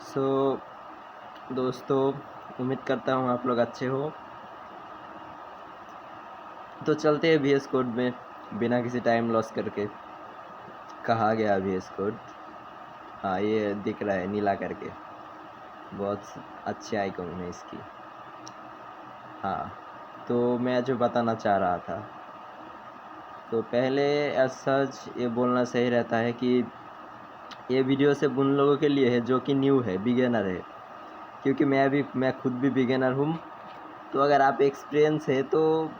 सो दोस्तों, उम्मीद करता हूँ आप लोग अच्छे हो। तो चलते हैं VS कोड में बिना किसी टाइम लॉस करके। कहाँ गया VS कोड? हाँ, ये दिख रहा है नीला करके, बहुत अच्छी आइकॉन है इसकी। हाँ, तो मैं जो बताना चाह रहा था, तो पहले एज सच ये बोलना सही रहता है कि ये वीडियो सिर्फ उन लोगों के लिए है जो कि न्यू है, बिगिनर है। क्योंकि मैं खुद भी बिगिनर हूँ। तो अगर आप एक्सपीरियंस है तो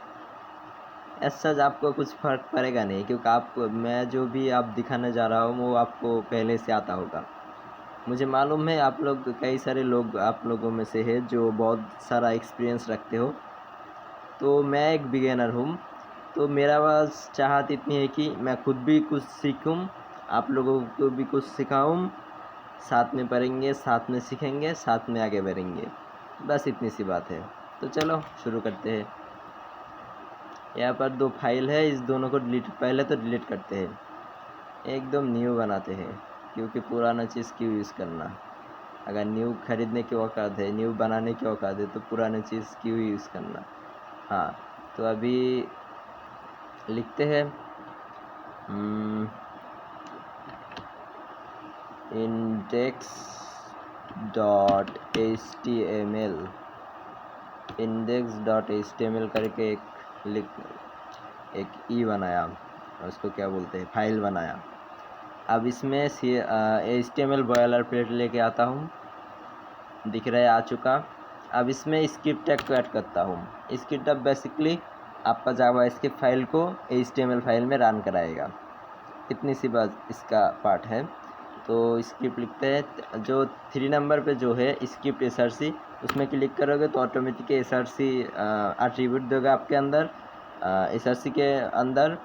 एज सच आपको कुछ फ़र्क पड़ेगा नहीं, क्योंकि मैं जो भी आप दिखाने जा रहा हूँ वो आपको पहले से आता होगा। मुझे मालूम है आप लोग, कई सारे लोग आप लोगों में से है जो बहुत सारा एक्सपीरियंस रखते हो। तो मैं एक बिगिनर हूँ, तो मेरा बस चाहत इतनी है कि मैं खुद भी कुछ सीखूँ, आप लोगों को भी कुछ सिखाऊँ। साथ में पढ़ेंगे, साथ में सीखेंगे, साथ में आगे बढ़ेंगे। बस इतनी सी बात है। तो चलो शुरू करते हैं। यहाँ पर 2 फाइल है, इस दोनों को पहले तो डिलीट करते हैं, एकदम न्यू बनाते हैं। क्योंकि पुराना चीज़ क्यों यूज़ करना। अगर न्यू खरीदने की औकात है, न्यू बनाने की औकात है, तो पुरानी चीज़ क्यों यूज़ करना। हाँ, तो अभी लिखते हैं इंडेक्स डॉट HTML, index.html करके एक ई बनाया, उसको क्या बोलते हैं, फाइल बनाया। अब इसमें HTML बॉयलर प्लेट लेके आता हूँ, दिख रहा है आ चुका। अब इसमें स्क्रिप्ट टैग को ऐड करता हूँ। स्क्रिप्ट टैग बेसिकली आपका जावा स्क्रिप्ट फाइल को HTML फाइल में रन कराएगा। इतनी सी बात इसका पार्ट है। तो स्क्रिप्ट लिखते हैं, जो 3 नंबर पे जो है स्क्रिप्ट SRC, उसमें क्लिक करोगे तो ऑटोमेटिक SRC एट्रीब्यूट देगा आपके अंदर, SRC के अंदर।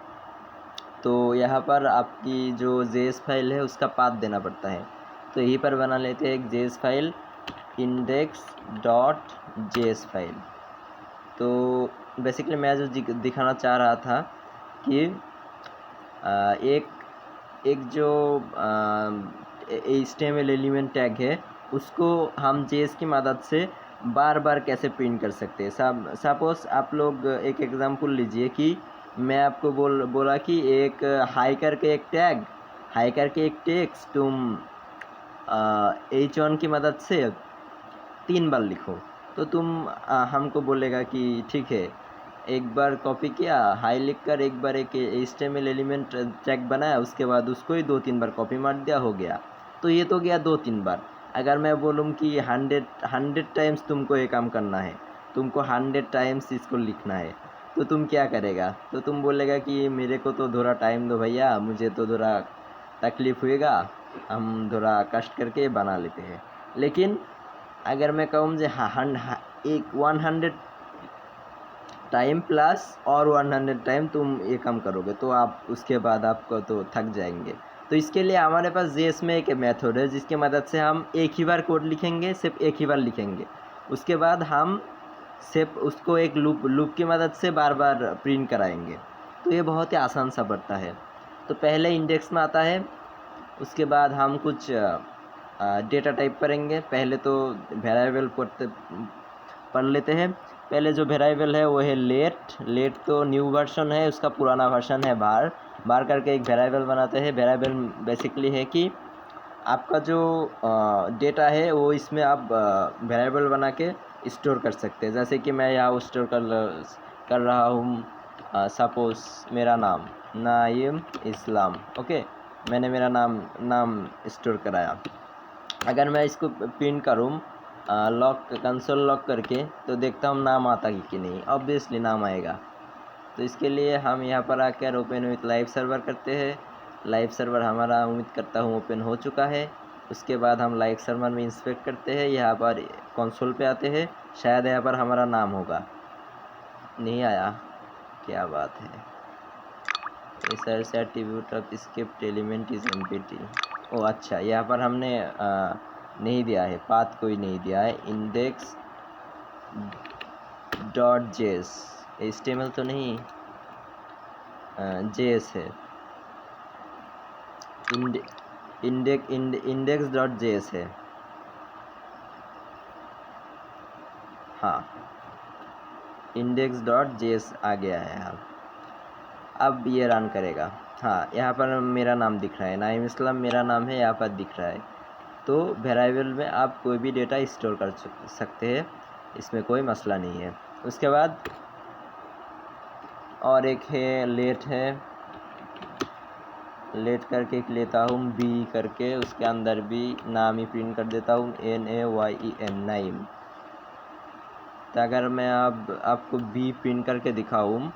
तो यहाँ पर आपकी जो JS फाइल है उसका पाथ देना पड़ता है। तो यहीं पर बना लेते हैं एक JS फाइल, index.js फाइल। तो बेसिकली मैं जो दिखाना चाह रहा था कि एक जो HTML एलिमेंट टैग है उसको हम JS की मदद से बार बार कैसे प्रिंट कर सकते हैं। सपोज़ आप लोग एक एग्जांपल लीजिए कि मैं आपको बोला कि एक हाई करके एक टेक्स्ट तुम H1 की मदद से 3 बार लिखो। तो तुम हमको बोलेगा कि ठीक है, एक बार कॉपी किया, हाई लिख कर एक बार एक HTML एलिमेंट टैग बनाया, उसके बाद उसको ही 2-3 बार कॉपी मार दिया, हो गया। तो ये तो गया 2-3 बार। अगर मैं बोलूँ कि 100 टाइम्स तुमको ये काम करना है, तुमको 100 टाइम्स इसको लिखना है, तो तुम क्या करेगा? तो तुम बोलेगा कि मेरे को तो थोड़ा टाइम दो भैया, मुझे तो थोड़ा तकलीफ़ होएगा, हम थोड़ा कष्ट करके बना लेते हैं। लेकिन अगर मैं कहूँ जो एक 100 टाइम प्लस और 100 टाइम तुम ये काम करोगे, तो आप उसके बाद आपको तो थक जाएंगे। तो इसके लिए हमारे पास JS में एक मेथड है जिसकी मदद से हम एक ही बार कोड लिखेंगे, सिर्फ एक ही बार लिखेंगे। उसके बाद हम सिर्फ उसको एक लूप की मदद से बार बार प्रिंट कराएंगे। तो ये बहुत ही आसान सा पड़ता है। तो पहले इंडेक्स में आता है, उसके बाद हम कुछ डेटा टाइप करेंगे। पहले तो वेरिएबल पढ़ लेते हैं। पहले जो वेरिएबल है वो है लेट तो न्यू वर्जन है, उसका पुराना वर्जन है बार करके एक वेरिएबल बनाते हैं। वेरिएबल बेसिकली है कि आपका जो डेटा है वो इसमें आप वेरिएबल बना के स्टोर कर सकते हैं। जैसे कि मैं यहाँ स्टोर कर रहा हूँ, सपोज़ मेरा नाम नाइम इस्लाम, ओके। मैंने मेरा नाम स्टोर कराया। अगर मैं इसको प्रिंट करूँ कंसोल लॉक करके, तो देखता हूँ नाम आता है कि नहीं। ऑब्वियसली नाम आएगा। तो इसके लिए हम यहाँ पर आकर ओपन विथ लाइव सर्वर करते हैं। लाइव सर्वर हमारा उम्मीद करता हूँ ओपन हो चुका है। उसके बाद हम लाइव सर्वर में इंस्पेक्ट करते हैं, यहाँ पर कंसोल पे आते हैं। शायद यहाँ पर हमारा नाम होगा, नहीं आया, क्या बात है। Attribute of script element is empty. Oh अच्छा, यहाँ पर हमने नहीं दिया है, पाथ कोई नहीं दिया है। इंडेक्स डॉट जेएस, HTML तो नहीं, JS है। इंडेक्स डॉट JS है। हाँ, index.js आ गया है। अब ये रन करेगा। हाँ, यहाँ पर मेरा नाम दिख रहा है, नाइम इस्लाम मेरा नाम है, यहाँ पर दिख रहा है। तो वेरिएबल में आप कोई भी डेटा स्टोर कर सकते हैं, इसमें कोई मसला नहीं है। उसके बाद और एक है लेट है, लेट करके एक लेता हूँ बी करके, उसके अंदर भी नाम ही प्रिंट कर देता हूँ NAYEM, नाइम। तो अगर मैं अब आपको बी प्रिंट करके दिखाऊँ,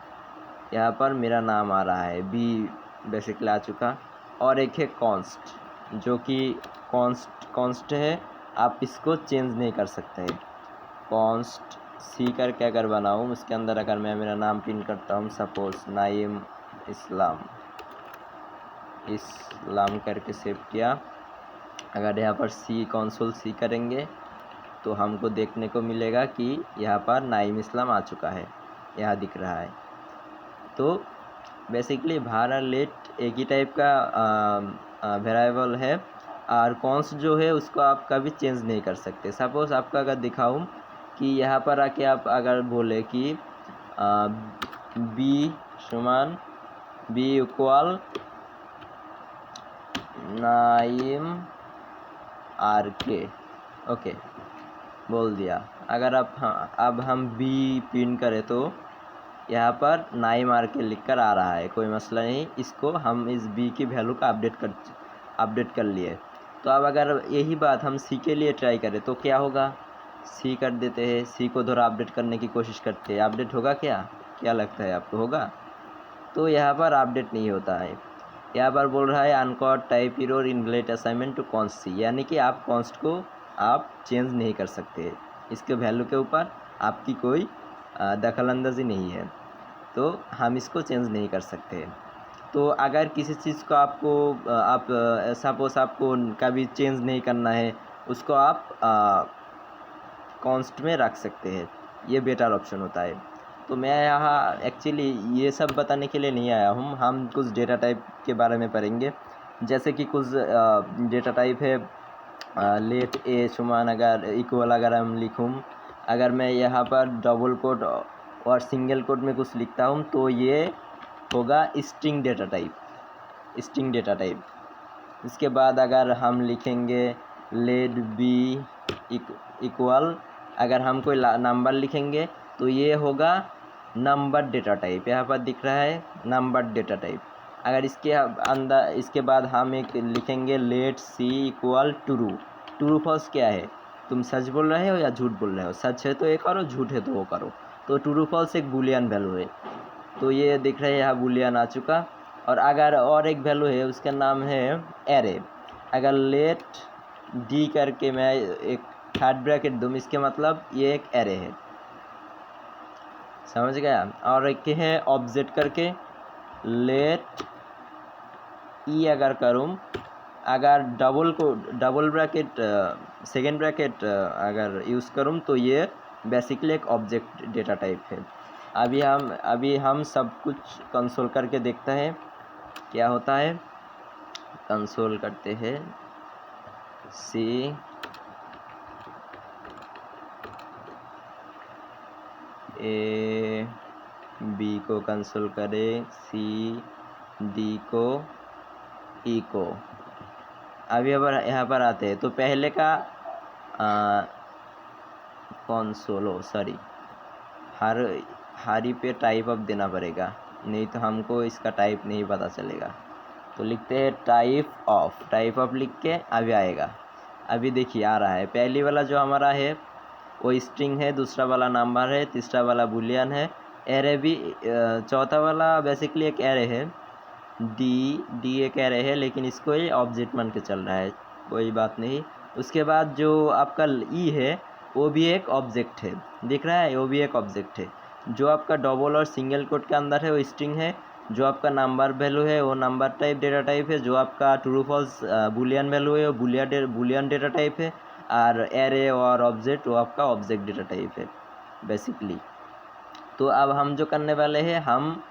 यहाँ पर मेरा नाम आ रहा है, बी बेसिकली आ चुका। और एक है कॉन्स्ट, जो कि कॉन्स्ट है, आप इसको चेंज नहीं कर सकते हैं। कॉन्स्ट सी करके अगर बनाऊँ, उसके अंदर अगर मैं मेरा नाम प्रिंट करता हूँ, सपोज नाइम इस्लाम करके सेव किया। अगर यहाँ पर सी कंसोल सी करेंगे तो हमको देखने को मिलेगा कि यहाँ पर नाइम इस्लाम आ चुका है, यहाँ दिख रहा है। तो बेसिकली var और let एक ही टाइप का वेरिएबल है, और कॉन्स्ट जो है उसको आप कभी चेंज नहीं कर सकते। सपोज़ आपको अगर दिखाऊं कि यहाँ पर आके आप अगर बोले कि बी समान बी इक्वल नाइम RK, ओके बोल दिया। अगर आप अब हम बी प्रिंट करें तो यहाँ पर नाइम RK लिख कर आ रहा है, कोई मसला नहीं। इसको हम इस बी की वैल्यू का अपडेट कर लिए। तो अब अगर यही बात हम सी के लिए ट्राई करें तो क्या होगा, सी कर देते हैं, सी को थोड़ा अपडेट करने की कोशिश करते हैं, अपडेट होगा क्या लगता है आपको, होगा? तो यहाँ पर अपडेट नहीं होता है। यहाँ पर बोल रहा है uncaught type error invalid assignment to const c, यानी कि आप कॉन्स्ट को आप चेंज नहीं कर सकते, इसके वैल्यू के ऊपर आपकी कोई दखल अंदाजी नहीं है, तो हम इसको चेंज नहीं कर सकते। तो अगर किसी चीज़ को आपको आप सपोज आपको कभी चेंज नहीं करना है, उसको आप कॉन्स्ट में रख सकते हैं, ये बेटर ऑप्शन होता है। तो मैं यहाँ एक्चुअली ये सब बताने के लिए नहीं आया हूँ, हम कुछ डेटा टाइप के बारे में पढ़ेंगे। जैसे कि कुछ डेटा टाइप है लेट ए समान अगर इक्वल अगर हम लिखूँ, अगर मैं यहाँ पर डबल कोट और सिंगल कोट में कुछ लिखता हूँ तो ये होगा स्ट्रिंग डेटा टाइप। इसके बाद अगर हम लिखेंगे लेट बी इक्वल, अगर हम कोई नंबर लिखेंगे तो ये होगा नंबर डेटा टाइप, यहाँ पर दिख रहा है नंबर डेटा टाइप। अगर इसके अंदर इसके बाद हम एक लिखेंगे let C equal true false क्या है, तुम सच बोल रहे हो या झूठ बोल रहे हो, सच है तो ये करो, झूठ है तो वो करो। तो ट्रू फॉल्स एक बूलियन वैल्यू है, तो ये दिख रहा है यहाँ बूलियन आ चुका। और अगर और एक वैल्यू है उसका नाम है एरे, अगर लेट डी करके मैं एक थर्ड ब्रैकेट दूँ, इसके मतलब ये एक एरे है, समझ गया। और एक है ऑब्जेक्ट करके लेट ई अगर करूँ, अगर डबल ब्रैकेट सेकेंड ब्रैकेट अगर यूज़ करूँ तो ये बेसिकली एक ऑब्जेक्ट डेटा टाइप है। अभी हम सब कुछ कंसोल करके देखते हैं क्या होता है। कंसोल करते हैं सी ए बी को कंसोल करें, सी डी को ई को। अभी यहाँ पर आते हैं तो पहले का कंसोल सॉरी हरी पे टाइप ऑफ देना पड़ेगा, नहीं तो हमको इसका टाइप नहीं पता चलेगा। तो लिखते हैं टाइप ऑफ लिख के अभी आएगा। अभी देखिए आ रहा है, पहली वाला जो हमारा है वो स्ट्रिंग है, दूसरा वाला नंबर है, तीसरा वाला बुलियन है, एरे भी चौथा वाला बेसिकली एक एरे है, डी एक एरे है, लेकिन इसको ये ऑब्जेक्ट मान के चल रहा है, कोई बात नहीं। उसके बाद जो आपका ई है वो भी एक ऑब्जेक्ट है, दिख रहा है, वो भी एक ऑब्जेक्ट है। जो आपका डबल और सिंगल कोट के अंदर है वो स्ट्रिंग है, जो आपका नंबर वैल्यू है वो नंबर टाइप डेटा टाइप है, जो आपका ट्रू फॉल्स बुलियन वैल्यू है वो बुलियन डेटा टाइप है, और एरे और ऑब्जेक्ट वो आपका ऑब्जेक्ट डेटा टाइप है बेसिकली। तो अब हम जो करने वाले हैं, हम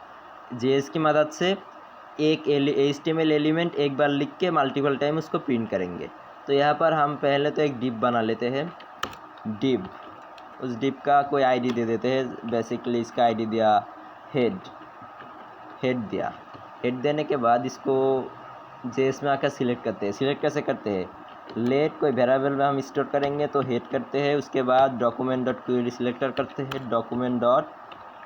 जेएस की मदद से एक HTML एलिमेंट एक बार लिख के मल्टीपल टाइम उसको प्रिंट करेंगे। तो यहाँ पर हम पहले तो एक डिव बना लेते हैं, डिव उस डिप का कोई आईडी दे देते हैं। बेसिकली इसका आईडी दिया हेड, हेड दिया। हेड देने के बाद इसको जेएस में आकर सिलेक्ट करते हैं। सिलेक्ट कैसे करते हैं, लेट कोई वेरिएबल में हम स्टोर करेंगे तो हेड करते हैं, उसके बाद डॉक्यूमेंट डॉट क्वेरी सिलेक्टर करते हैं, document dot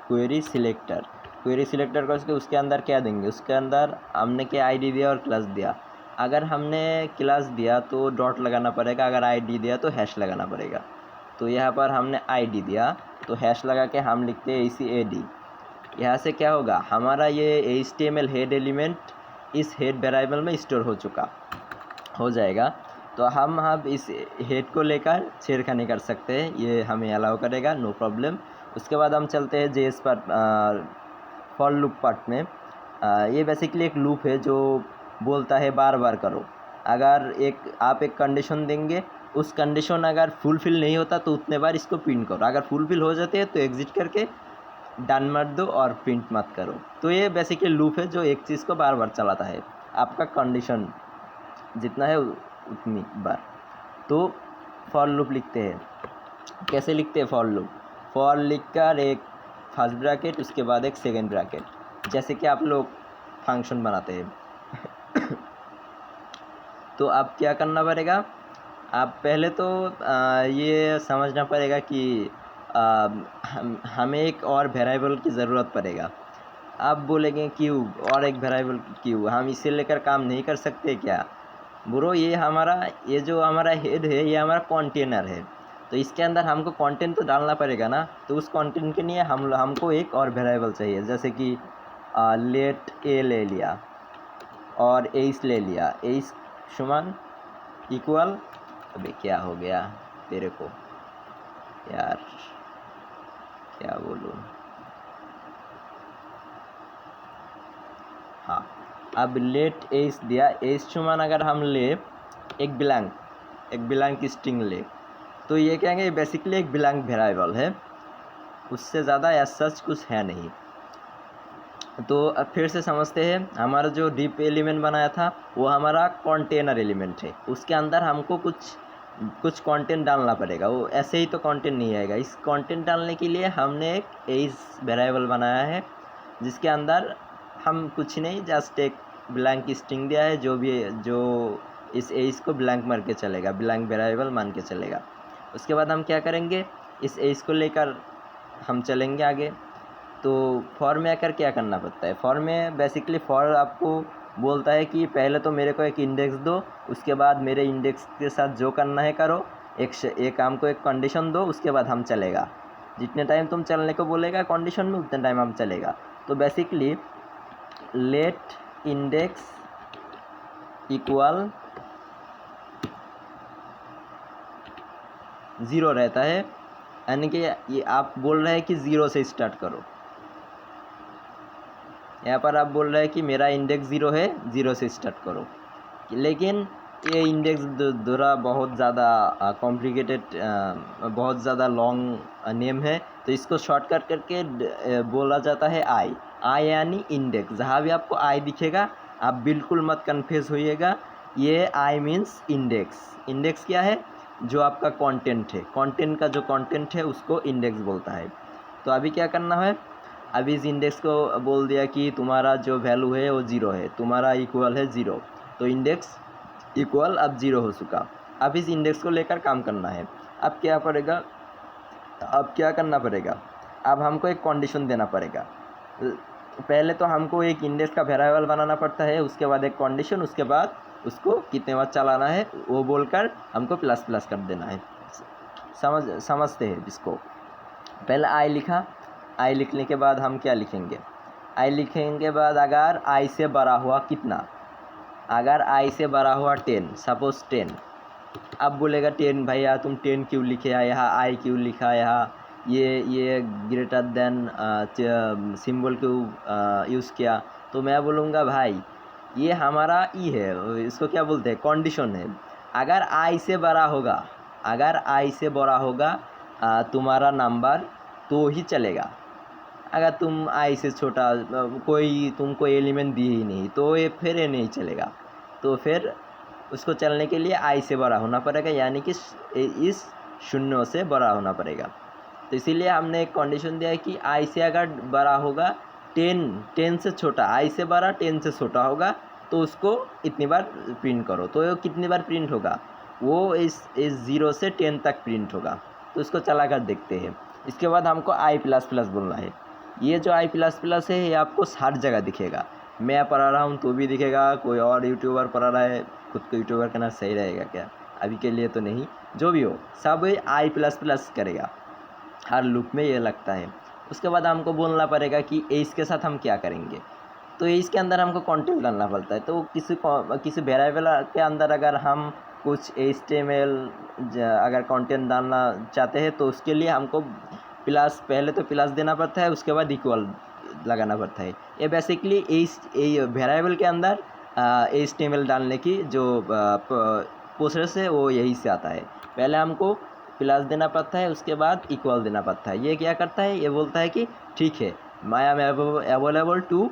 query selector. Query selector करके उसके अंदर क्या देंगे, उसके अंदर हमने क्या आईडी दिया और क्लास दिया। अगर हमने क्लास दिया तो डॉट लगाना पड़ेगा, अगर आईडी दिया तो हैश लगाना पड़ेगा। तो यहाँ पर हमने आईडी दिया तो हैश लगा के हम लिखते हैं ACAD। यहाँ से क्या होगा, हमारा ये HTML हेड एलिमेंट इस हेड वेरिएबल में स्टोर हो जाएगा। तो हम अब इस हेड को लेकर छेड़खानी कर सकते हैं, ये हमें अलाउ करेगा, नो प्रॉब्लम। उसके बाद हम चलते हैं जेएस पर फॉर लूप पार्ट में। ये बेसिकली एक लूप है जो बोलता है बार बार करो। अगर आप एक कंडीशन देंगे, उस कंडीशन अगर फुलफिल नहीं होता तो उतने बार इसको प्रिंट करो, अगर फुलफिल हो जाते हैं तो एग्जिट करके डन मत दो और प्रिंट मत करो। तो ये बेसिकली लूप है जो एक चीज़ को बार बार चलाता है, आपका कंडीशन जितना है उतनी बार। तो फॉर लूप लिखते हैं, कैसे लिखते हैं फॉर लूप, फॉर लिख कर एक फर्स्ट ब्रैकेट उसके बाद एक सेकेंड ब्रैकेट, जैसे कि आप लोग फंक्शन बनाते हैं। तो अब क्या करना पड़ेगा, आप पहले तो ये समझना पड़ेगा कि हमें एक और वेरिएबल की ज़रूरत पड़ेगा। आप बोलेंगे क्यों, और एक वेरिएबल क्यों, हम इसे लेकर काम नहीं कर सकते क्या ब्रो। ये जो हमारा हेड है ये हमारा कंटेनर है, तो इसके अंदर हमको कंटेंट तो डालना पड़ेगा ना। तो उस कंटेंट के लिए हमको एक और वेरिएबल चाहिए, जैसे कि लेट ए ले लिया और एस ले लिया, एस समान इक्वल, अबे क्या हो गया तेरे को यार, क्या बोलूँ। हाँ, अब लेट एस दिया, एस समान अगर हम ले एक ब्लैंक स्ट्रिंग ले, तो ये कहेंगे बेसिकली एक ब्लैंक वेरिएबल है, उससे ज़्यादा एज सच कुछ है नहीं। तो अब फिर से समझते हैं, हमारा जो डिप एलिमेंट बनाया था वो हमारा कंटेनर एलिमेंट है, उसके अंदर हमको कुछ कंटेंट डालना पड़ेगा, वो ऐसे ही तो कंटेंट नहीं आएगा। इस कंटेंट डालने के लिए हमने एक एज वेरिएबल बनाया है, जिसके अंदर हम कुछ नहीं, जस्ट एक ब्लैंक स्ट्रिंग दिया है, जो इस एज को ब्लैंक मार के चलेगा, ब्लैंक वेरिएबल मान के चलेगा। उसके बाद हम क्या करेंगे, इस एज को लेकर हम चलेंगे आगे। तो फॉर में आकर क्या करना पड़ता है, फॉर में बेसिकली फॉर आपको बोलता है कि पहले तो मेरे को एक इंडेक्स दो, उसके बाद मेरे इंडेक्स के साथ जो करना है करो, एक काम को एक कंडीशन दो, उसके बाद हम चलेगा। जितने टाइम तुम चलने को बोलेगा कंडीशन में उतने टाइम हम चलेगा। तो बेसिकली लेट इंडेक्स इक्वल 0 रहता है, यानी कि ये आप बोल रहे हैं कि 0 से स्टार्ट करो। यहाँ पर आप बोल रहे हैं कि मेरा इंडेक्स 0 है, 0 से स्टार्ट करो। लेकिन ये इंडेक्स थोड़ा बहुत ज़्यादा कॉम्प्लिकेटेड, बहुत ज़्यादा लॉन्ग नेम है, तो इसको शॉर्टकट करके बोला जाता है आई यानी इंडेक्स। जहाँ भी आपको आई दिखेगा आप बिल्कुल मत कन्फ्यूज होइएगा, ये आई मीन्स इंडेक्स। इंडेक्स क्या है, जो आपका कंटेंट है, कंटेंट का जो कंटेंट है उसको इंडेक्स बोलता है। तो अभी क्या करना है, अभी इस इंडेक्स को बोल दिया कि तुम्हारा जो वैल्यू है वो 0 है, तुम्हारा इक्वल है 0, तो इंडेक्स इक्वल अब 0 हो चुका। अब इस इंडेक्स को लेकर काम करना है। अब क्या करना पड़ेगा, अब हमको एक कंडीशन देना पड़ेगा। पहले तो हमको एक इंडेक्स का वेरिएबल बनाना पड़ता है, उसके बाद एक कंडीशन, उसके बाद उसको कितने बार चलाना है वो बोलकर हमको प्लस प्लस कर देना है। समझते हैं इसको। पहले आई लिखा, आई लिखने के बाद हम क्या लिखेंगे, आई लिखने के बाद अगर आई से बड़ा हुआ कितना, अगर आई से बड़ा हुआ 10, सपोज 10। अब बोलेगा 10 भैया तुम 10 क्यों लिखे, यहाँ आई क्यों लिखा, यहाँ ये ग्रेटर देन सिंबल क्यों यूज़ किया। तो मैं बोलूँगा भाई ये हमारा ई है, इसको क्या बोलते हैं, कंडीशन है। अगर आई से बड़ा होगा तुम्हारा नंबर तो ही चलेगा। अगर तुम आई से छोटा तुमको एलिमेंट दिए ही नहीं तो ये फिर नहीं चलेगा। तो फिर उसको चलने के लिए आई से बड़ा होना पड़ेगा, यानी कि इस 0 से बड़ा होना पड़ेगा। तो इसीलिए हमने एक कंडीशन दिया है कि आई से अगर बड़ा होगा 10 से छोटा, आई से बड़ा 10 से छोटा होगा तो उसको इतनी बार प्रिंट करो। तो ये कितनी बार प्रिंट होगा, वो इस 0 से 10 तक प्रिंट होगा। तो इसको चला कर देखते हैं। इसके बाद हमको आई प्लस प्लस बोलना है। ये जो आई प्लस प्लस है ये आपको हर जगह दिखेगा। मैं पढ़ा रहा हूँ तो भी दिखेगा, कोई और यूट्यूबर पढ़ा रहा है, खुद को यूट्यूबर कहना सही रहेगा क्या, अभी के लिए तो नहीं, जो भी हो सब आई प्लस प्लस करेगा, हर लूप में ये लगता है। उसके बाद हमको बोलना पड़ेगा कि एज के साथ हम क्या करेंगे। तो एज के अंदर हमको कंटेंट डालना पड़ता है। तो किसी वेरिएबल के अंदर अगर हम कुछ HTML अगर कंटेंट डालना चाहते हैं तो उसके लिए हमको प्लस, पहले तो प्लस देना पड़ता है, उसके बाद इक्वल लगाना पड़ता है। ये बेसिकली वेरिएबल के अंदर HTML डालने की जो प्रोसेस है वो यही से आता है। पहले हमको प्लस देना पड़ता है, उसके बाद इक्वल देना पड़ता है। ये क्या करता है, ये बोलता है कि ठीक है, I am available to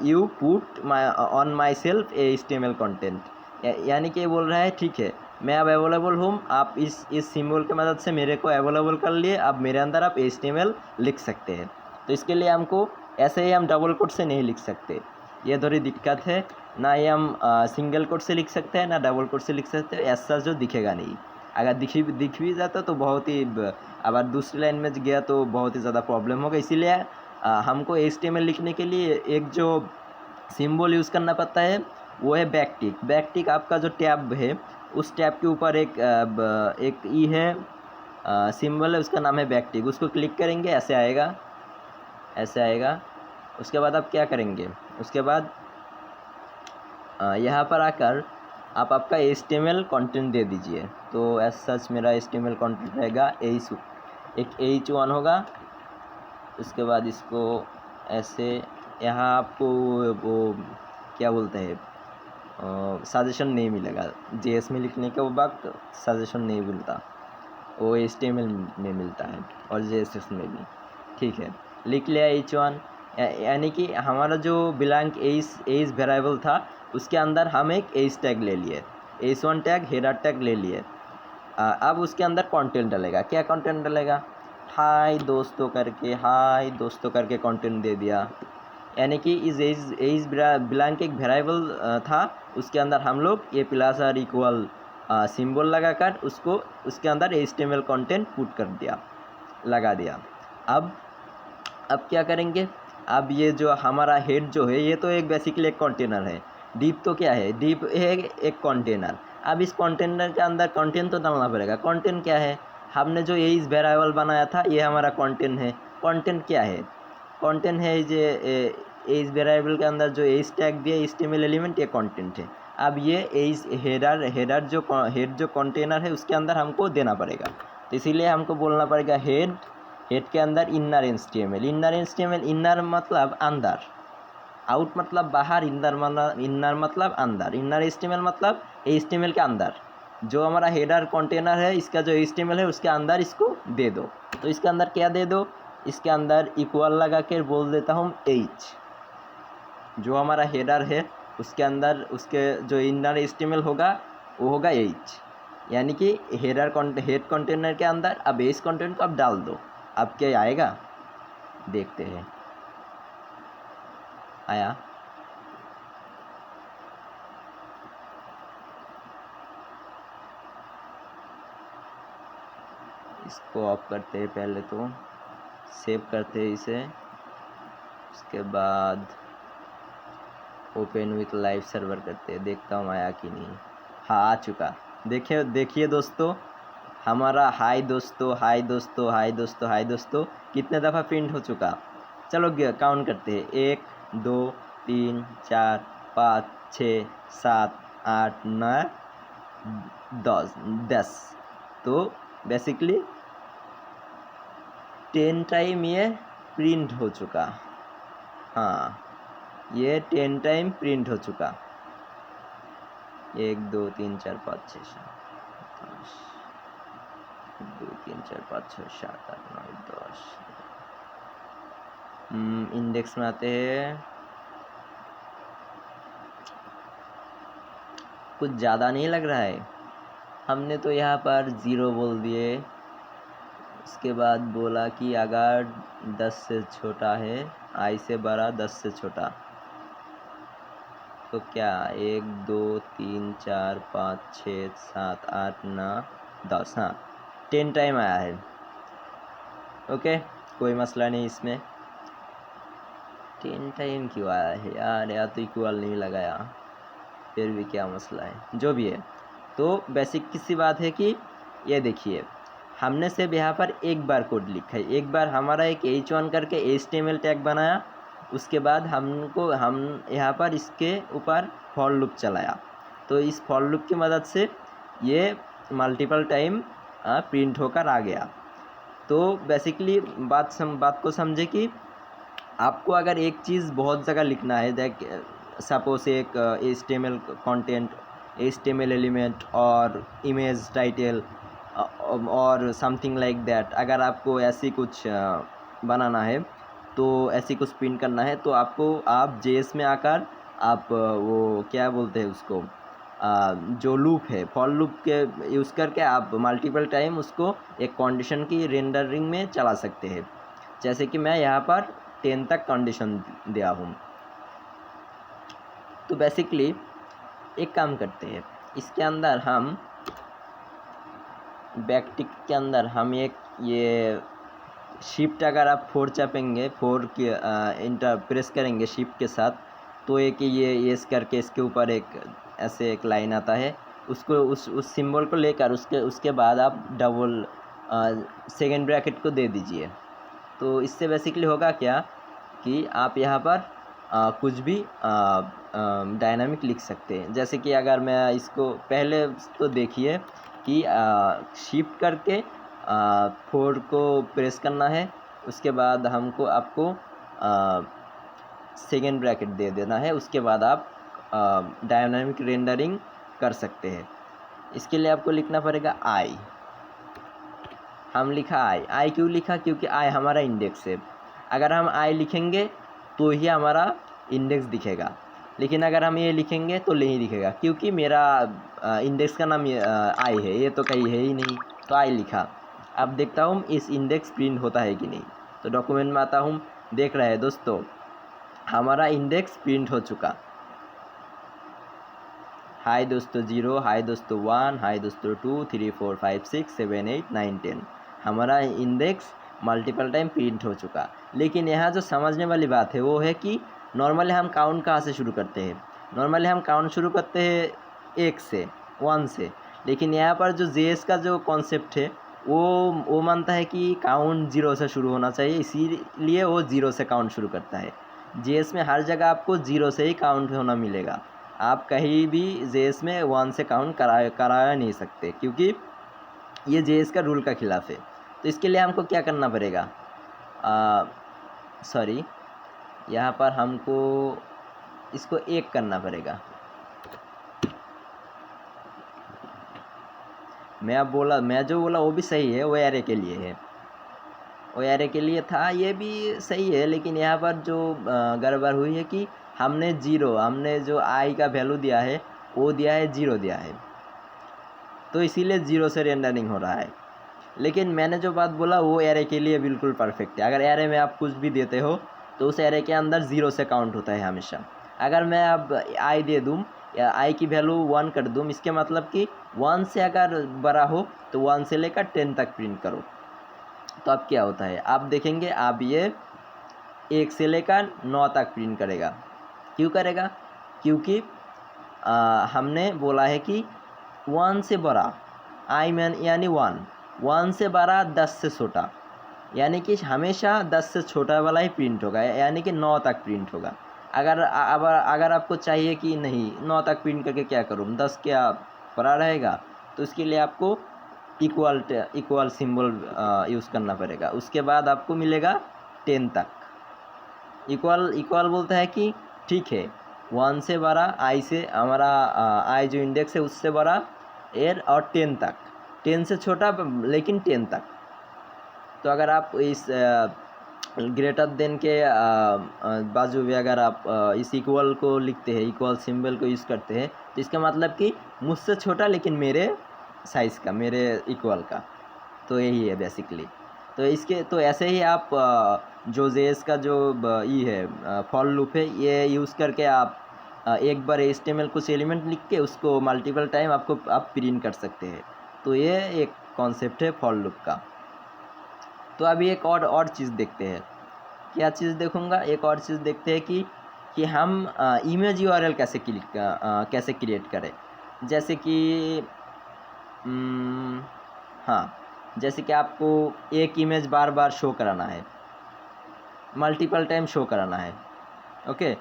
you put my on my self HTML content, यानी कि ये बोल रहा है ठीक है मैं अब अवेलेबल हूँ, आप इस सिंबल की मदद से मेरे को अवेलेबल कर लिए, अब मेरे अंदर आप HTML लिख सकते हैं। तो इसके लिए हमको ऐसे ही हम डबल कोट से नहीं लिख सकते, ये थोड़ी दिक्कत है। ना ही हम सिंगल कोट से लिख सकते हैं, ना डबल कोट से लिख सकते हैं। ऐसा जो दिखेगा नहीं, अगर दिख भी जाता तो बहुत ही, अगर दूसरी लाइन में गया तो बहुत ही ज़्यादा प्रॉब्लम होगा। इसीलिए हमको HTML लिखने के लिए एक जो सिंबल यूज़ करना पड़ता है वो है बैकटिक। बैकटिक आपका जो टैब है उस टैब के ऊपर एक ई है सिंबल है, उसका नाम है बैकटिक। उसको क्लिक करेंगे ऐसे आएगा, ऐसे आएगा। उसके बाद आप क्या करेंगे, उसके बाद यहाँ पर आकर आप आपका HTML कंटेंट दे दीजिए। तो एज सच मेरा HTML कंटेंट रहेगा एक H1 होगा। उसके बाद इसको ऐसे, यहाँ आपको वो क्या बोलते हैं, सजेशन नहीं मिलेगा। JS में लिखने के वक्त सजेशन नहीं मिलता, वो HTML में मिलता है और JSX में भी। ठीक है, लिख लिया H1, यानी कि हमारा जो बिलोंग एज वेरिएबल था उसके अंदर हम एक एज टैग ले लिए, H1 टैग, हेडर टैग ले लिए। अब उसके अंदर कंटेंट डलेगा। क्या कंटेंट डलेगा, हाय दोस्तों करके, हाय दोस्तों करके कंटेंट दे दिया। यानी कि इस एज बिलोंग एक वेरिएबल था, उसके अंदर हम लोग ये प्लस और इक्वल सिंबल लगाकर उसको उसके अंदर HTML कंटेंट पुट कर दिया, लगा दिया। अब क्या करेंगे, अब ये जो हमारा हेड जो है ये तो एक बेसिकली एक कंटेनर है। डिप तो क्या है, डिप है एक कंटेनर। अब इस कंटेनर के अंदर कंटेंट तो डालना पड़ेगा। कंटेंट क्या है, हमने जो एज वेरिएबल बनाया था ये हमारा कंटेंट है। कंटेंट क्या है, कंटेंट है जो एज वेरिएबल के अंदर जो एज टैग दिया HTML एलिमेंट, ये कंटेंट है। अब ये एज हेड जो कंटेनर है उसके अंदर हमको देना पड़ेगा। तो इसीलिए हमको बोलना पड़ेगा हेड के अंदर इनर HTML। इनर मतलब अंदर, आउट मतलब बाहर, इनर मतलब अंदर, इनर HTML मतलब HTML के अंदर। जो हमारा हेडर कंटेनर है इसका जो HTML है उसके अंदर इसको दे दो। तो इसके अंदर क्या दे दो, इसके अंदर इक्वल लगा के बोल देता हूँ H। जो हमारा हेडर है उसके अंदर उसके जो इनर HTML होगा वो होगा H, यानी कि हेड कंटेनर के अंदर अब H कंटेंट को अब डाल दो। अब क्या आएगा देखते हैं, आया। इसको ऑफ करते हैं, पहले तो सेव करते हैं इसे, उसके बाद ओपन विथ लाइव सर्वर करते हैं, देखता हूँ आया कि नहीं। हाँ आ चुका, देखिए दोस्तों, हमारा हाय दोस्तों हाय दोस्तों हाय दोस्तों हाय दोस्तों कितने दफ़ा प्रिंट हो चुका। चलो काउंट करते हैं, 1 2 3 4 5 6 7 8 9 10। तो बेसिकली 10 टाइम ये प्रिंट हो चुका। हाँ, ये 10 टाइम प्रिंट हो चुका। 1 2 3 4 5 6 7 2 3 4 5 6 7 8 9 10। इंडेक्स में आते हैं, कुछ ज़्यादा नहीं लग रहा है। हमने तो यहाँ पर 0 बोल दिए, उसके बाद बोला कि अगर 10 से छोटा है, आई से बड़ा 10 से छोटा, तो क्या 1 2 3 4 5 6 7 8 9 10, हाँ 10 टाइम आया है। ओके, कोई मसला नहीं इसमें। 10 टाइम क्यों आया है यार, या तो इक्वल नहीं लगाया, फिर भी क्या मसला है, जो भी है। तो बेसिक किसी बात है कि ये देखिए, हमने सिर्फ यहाँ पर एक बार कोड लिखा है, एक बार हमारा एक h1 करके HTML टैग बनाया, उसके बाद हम यहाँ पर इसके ऊपर फॉर लूप चलाया, तो इस फॉर लूप की मदद से ये मल्टीपल टाइम प्रिंट होकर आ गया। तो बेसिकली बात को समझे कि आपको अगर एक चीज़ बहुत जगह लिखना है, सपोज एक HTML कंटेंट, HTML एलिमेंट और इमेज टाइटल और समथिंग लाइक दैट, अगर आपको ऐसी कुछ बनाना है, तो ऐसी कुछ प्रिंट करना है, तो आप JS में आकर आप वो क्या बोलते हैं उसको, जो लूप है फॉर लूप के यूज़ करके आप मल्टीपल टाइम उसको एक कंडीशन की रेंडरिंग में चला सकते हैं। जैसे कि मैं यहाँ पर 10 तक कंडीशन दिया हूँ। तो बेसिकली एक काम करते हैं, इसके अंदर हम बैकटिक के अंदर हम एक ये शिफ्ट, अगर आप 4 चापेंगे, 4 की इंटर प्रेस करेंगे शिफ्ट के साथ, तो एक ये करके इसके ऊपर एक ऐसे एक लाइन आता है, उसको उस सिंबल को लेकर उसके बाद आप डबल सेकेंड ब्रैकेट को दे दीजिए। तो इससे बेसिकली होगा क्या कि आप यहाँ पर कुछ भी डायनामिक लिख सकते हैं। जैसे कि अगर मैं इसको पहले तो देखिए कि शिफ्ट करके 4 को प्रेस करना है, उसके बाद आपको सेकेंड ब्रैकेट दे देना है, उसके बाद आप डायनामिक रेंडरिंग कर सकते हैं। इसके लिए आपको लिखना पड़ेगा आई। हम लिखा आई क्यों लिखा, क्योंकि आई हमारा इंडेक्स है। अगर हम आई लिखेंगे तो ही हमारा इंडेक्स दिखेगा, लेकिन अगर हम ये लिखेंगे तो नहीं दिखेगा, क्योंकि मेरा इंडेक्स का नाम आई है, ये तो कहीं है ही नहीं, तो आई लिखा। अब देखता हूँ इस इंडेक्स प्रिंट होता है कि नहीं। तो डॉक्यूमेंट में आता हूँ, देख रहे हैं दोस्तों, हमारा इंडेक्स प्रिंट हो चुका। हाय दोस्तों 0, हाय दोस्तों 1, हाय दोस्तों 2 3 4 5 6 7 8 9 10, हमारा इंडेक्स मल्टीपल टाइम प्रिंट हो चुका। लेकिन यहाँ जो समझने वाली बात है वो है कि नॉर्मली हम काउंट कहाँ से शुरू करते हैं, नॉर्मली हम काउंट शुरू करते हैं 1 से 1 से, लेकिन यहाँ पर जो JS का जो कॉन्सेप्ट है वो मानता है कि काउंट 0 से शुरू होना चाहिए, इसीलिए वो 0 से काउंट शुरू करता है। JS में हर जगह आपको 0 से ही काउंट होना मिलेगा, आप कहीं भी JS में 1 से काउंट कराया नहीं सकते, क्योंकि ये JS का रूल का खिलाफ है। तो इसके लिए हमको क्या करना पड़ेगा, सॉरी यहाँ पर हमको इसको 1 करना पड़ेगा। मैं जो बोला वो भी सही है, वो एरे के लिए है, वो एरे के लिए था, ये भी सही है। लेकिन यहाँ पर जो गड़बड़ हुई है कि हमने जो आई का वैल्यू दिया है वो दिया है 0 दिया है, तो इसीलिए 0 से रेंडरिंग हो रहा है। लेकिन मैंने जो बात बोला वो एरे के लिए बिल्कुल परफेक्ट है। अगर एरे में आप कुछ भी देते हो तो उस एरे के अंदर 0 से काउंट होता है हमेशा। अगर मैं अब आई दे दूँ या आई की वैल्यू 1 कर दूँ, इसके मतलब कि 1 से अगर बड़ा हो तो 1 से लेकर 10 तक प्रिंट करो। तो अब क्या होता है आप देखेंगे, आप ये 1 से लेकर 9 तक प्रिंट करेगा। क्यों करेगा, क्योंकि हमने बोला है कि 1 से बड़ा आई मैन यानी 1 से बड़ा 10 से छोटा, यानी कि हमेशा 10 से छोटा वाला ही प्रिंट होगा, यानी कि 9 तक प्रिंट होगा। अगर आपको चाहिए कि नहीं 9 तक प्रिंट करके क्या करूँ, 10 क्या बड़ा रहेगा, तो इसके लिए आपको इक्वल सिंबल यूज़ करना पड़ेगा। उसके बाद आपको मिलेगा 10 तक। इक्वल बोलता है कि ठीक है 1 से बड़ा आई से हमारा आई जो इंडेक्स है उससे बड़ा एर, और 10 तक, 10 से छोटा लेकिन 10 तक। तो अगर आप इस ग्रेटर देन के बाजू में अगर आप इस इक्वल को लिखते हैं, इक्वल सिंबल को यूज़ करते हैं, तो इसका मतलब कि मुझसे छोटा लेकिन मेरे साइज़ का, मेरे इक्वल का। तो यही है बेसिकली। तो इसके तो ऐसे ही आप जो जेएस का जो ये है फॉर लूप है, ये यूज़ करके आप एक बार HTML कुछ एलिमेंट लिख के उसको मल्टीपल टाइम आप प्रिंट कर सकते हैं। तो ये एक कॉन्सेप्ट है फॉर लूप का। तो अभी एक और चीज़ देखते हैं। क्या चीज़ देखूँगा, एक और चीज़ देखते हैं कि हम इमेज यूआरएल कैसे क्रिएट करें। जैसे कि हाँ, जैसे कि आपको एक इमेज बार बार शो कराना है, मल्टीपल टाइम शो कराना है, ओके।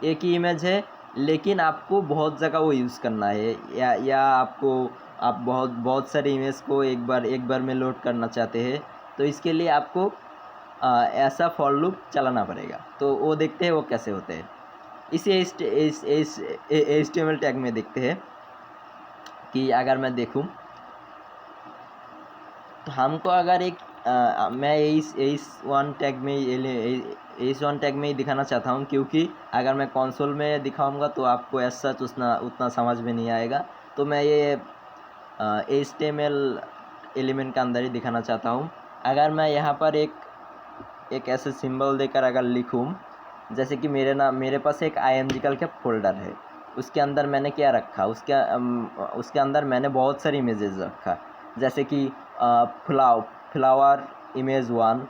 एक ही इमेज है लेकिन आपको बहुत जगह वो यूज़ करना है, या आप बहुत बहुत सारे इमेज को एक बार में लोड करना चाहते हैं, तो इसके लिए आपको ऐसा फॉर लूप चलाना पड़ेगा। तो वो देखते हैं वो कैसे होते हैं। इसे HTML टैग में देखते हैं कि अगर मैं देखूं तो हमको अगर मैं इस वन टैग में ही दिखाना चाहता हूं, क्योंकि अगर मैं कंसोल में दिखाऊंगा तो आपको ऐसा उतना समझ में नहीं आएगा। तो मैं ये HTML एलिमेंट के अंदर ही दिखाना चाहता हूं। अगर मैं यहाँ पर एक ऐसे सिंबल देकर अगर लिखूं, जैसे कि मेरे पास एक IMG का फोल्डर है, उसके अंदर मैंने क्या रखा, उसके अंदर मैंने बहुत सारी इमेजेस रखा। जैसे कि flower image 1,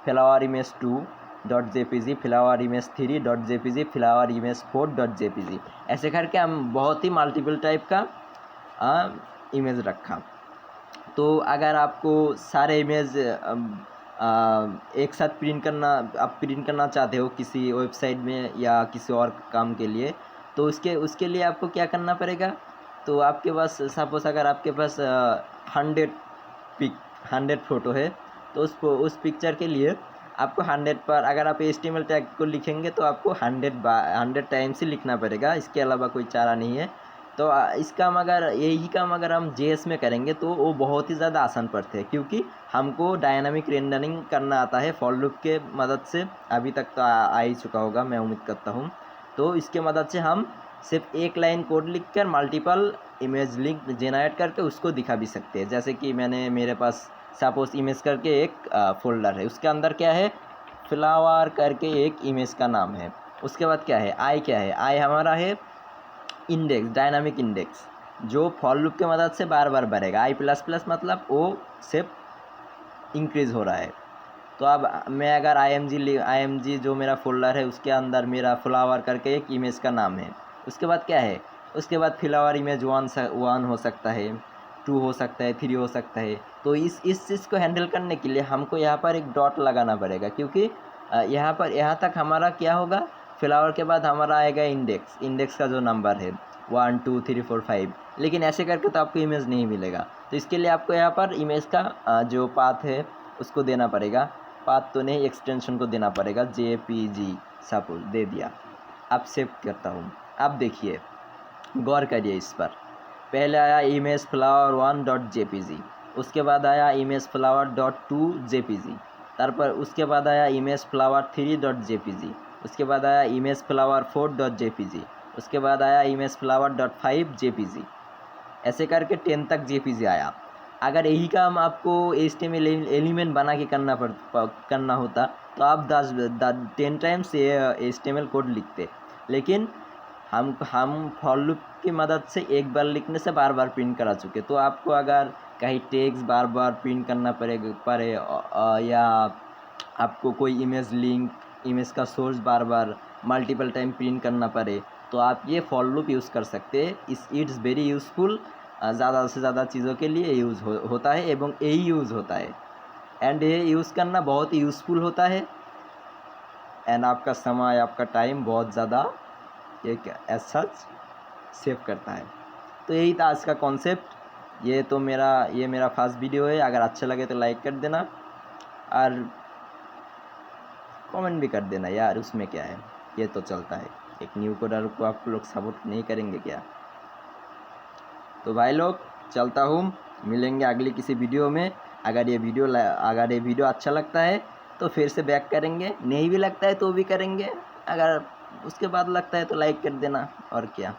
flower image 2 .jpg, flower image 3 .jpg, flower image 4 .jpg, ऐसे करके हम बहुत ही मल्टीपल टाइप का इमेज रखा। तो अगर आपको सारे इमेज एक साथ प्रिंट करना चाहते हो किसी वेबसाइट में या किसी और काम के लिए, तो उसके लिए आपको क्या करना पड़ेगा। तो आपके पास सपोज अगर आपके पास 100 फ़ोटो है, तो उस पिक्चर के लिए आपको 100 पर, अगर आप HTML टैग को लिखेंगे तो आपको 100 टाइम्स ही लिखना पड़ेगा, इसके अलावा कोई चारा नहीं है। तो यही काम अगर हम JS में करेंगे तो वो बहुत ही ज़्यादा आसान पड़ते हैं, क्योंकि हमको डायनामिक रेंडरिंग करना आता है फॉर लूप के मदद से। अभी तक तो आ ही चुका होगा, मैं उम्मीद करता हूँ। तो इसके मदद से हम सिर्फ एक लाइन कोड लिखकर मल्टीपल इमेज लिंक जेनरेट करके उसको दिखा भी सकते हैं। जैसे कि मेरे पास सपोज इमेज करके एक फोल्डर है, उसके अंदर क्या है, फ्लावर करके एक इमेज का नाम है। उसके बाद क्या है, क्या है, हमारा है इंडेक्स, डायनामिक इंडेक्स, जो फॉर लूप के मदद से बार बार बढ़ेगा। I++ मतलब वो सिर्फ इंक्रीज़ हो रहा है। तो अब मैं अगर IMG जो मेरा फोल्डर है उसके अंदर मेरा फ्लावर करके एक इमेज का नाम है। उसके बाद क्या है, उसके बाद फ्लावर इमेज 1 हो सकता है, 2 हो सकता है, 3 हो सकता है। तो इस चीज़ को हैंडल करने के लिए हमको यहाँ पर एक डॉट लगाना पड़ेगा, क्योंकि यहाँ तक हमारा क्या होगा, फ्लावर के बाद हमारा आएगा इंडेक्स का जो नंबर है 1 2 3 4 5। लेकिन ऐसे करके तो आपको इमेज नहीं मिलेगा। तो इसके लिए आपको यहाँ पर इमेज का जो पाथ है उसको देना पड़ेगा। पाथ तो नहीं, एक्सटेंशन को देना पड़ेगा, JPG सपोज दे दिया। अब सेव करता हूँ। अब देखिए, गौर करिए इस पर। पहले आया इमेज फ्लावर 1.jpg, उसके बाद आया इमेज फ्लावर .2jpg, तारपर उसके बाद आया इमेज फ्लावर 3.jpg, उसके बाद आया इमेज फ्लावर 4.jpg, उसके बाद आया इमेज फ्लावर .5jpg, ऐसे करके 10 तक JPG आया। अगर यही काम आपको HTML एलिमेंट बना के करना होता तो आप 10 टाइम्स ये HTML कोड लिखते। लेकिन हम फॉर लूप की मदद से एक बार लिखने से बार बार प्रिंट करा चुके। तो आपको अगर कहीं टेक्स्ट बार बार प्रिंट करना पड़े या आपको कोई इमेज का सोर्स बार बार मल्टीपल टाइम प्रिंट करना पड़े, तो आप ये फॉर लूप यूज़ कर सकते हैं। इट्स वेरी यूज़फुल, ज़्यादा से ज़्यादा चीज़ों के लिए यूज़ होता है एवं यही यूज़ होता है। एंड ये यूज़ करना बहुत ही यूज़फुल होता है। एंड आपका समय, आपका टाइम बहुत ज़्यादा एक एज सच सेव करता है। तो यही था आज का कॉन्सेप्ट। ये मेरा फर्स्ट वीडियो है। अगर अच्छा लगे तो लाइक कर देना और कमेंट भी कर देना यार, उसमें क्या है, ये तो चलता है। एक न्यू कोडर को आप लोग सपोर्ट नहीं करेंगे क्या। तो भाई लोग चलता हूँ, मिलेंगे अगली किसी वीडियो में। अगर ये वीडियो अच्छा लगता है तो फिर से बैक करेंगे, नहीं भी लगता है तो भी करेंगे। अगर उसके बाद लगता है तो लाइक कर देना, और क्या।